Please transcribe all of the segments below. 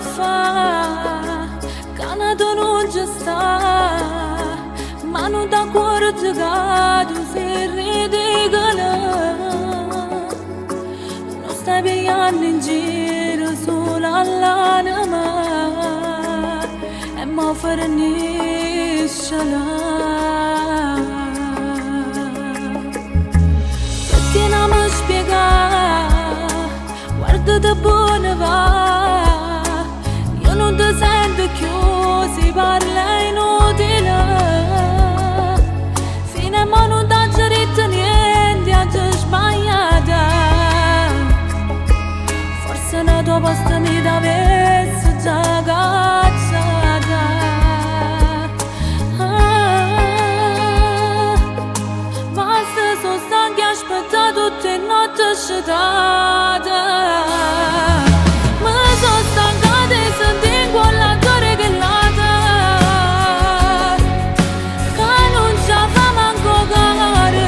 fa, Canada non ci sta, ma non d'accordo che tu sei ridicola. Non stai pigliando in giro solo all'anima e mi fornisce là. Perché non mi spiega, guardate buone va, io non ti sento più, si parla inutile. Fino a mo' non t'ha detto niente, oggi sbagliata. Forse la tua posta mi t'avesse già cacciata. Basta, sono stanchi, aspetta tutte notti scetate. Mi sono stancata e senti quella cuore che lata, che non ci fa manco care.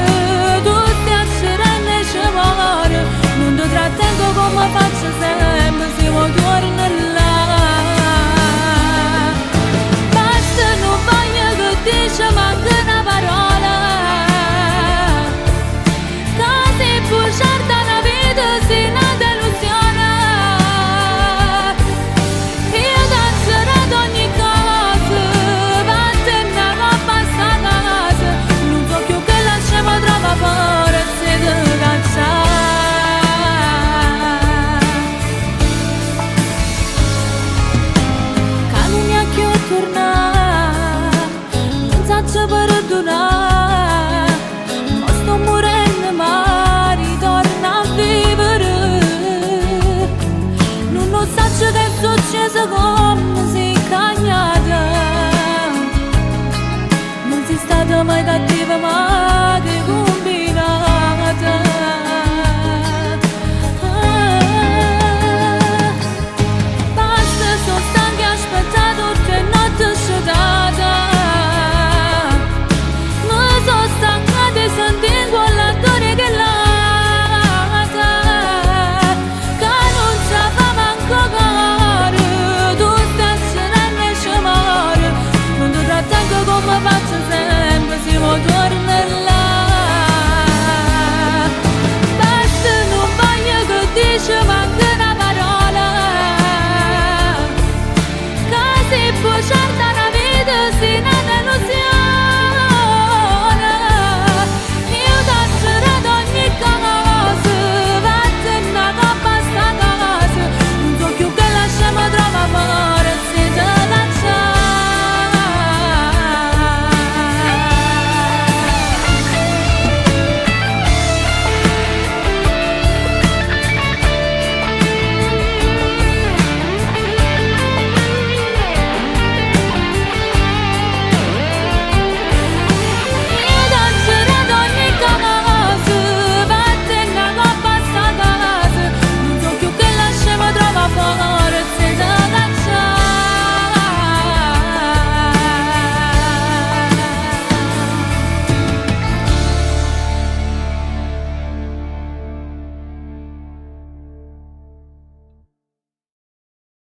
Tu stai a cercare e ci muore, non ti trattengo come faccio sempre, se vuoi tornare là. Basta, non voglio che dici manco una parola, che se bugiarda una vita sei una delusione. Io ti ho girato ogni cosa, vattene a roba sta casa, non so più che lasciamo trova forza di cacciare. Che non mi ha più tornato, non saggio perdonare, ma sto morendo ma ritorno a vivere. Non saggio che è successo con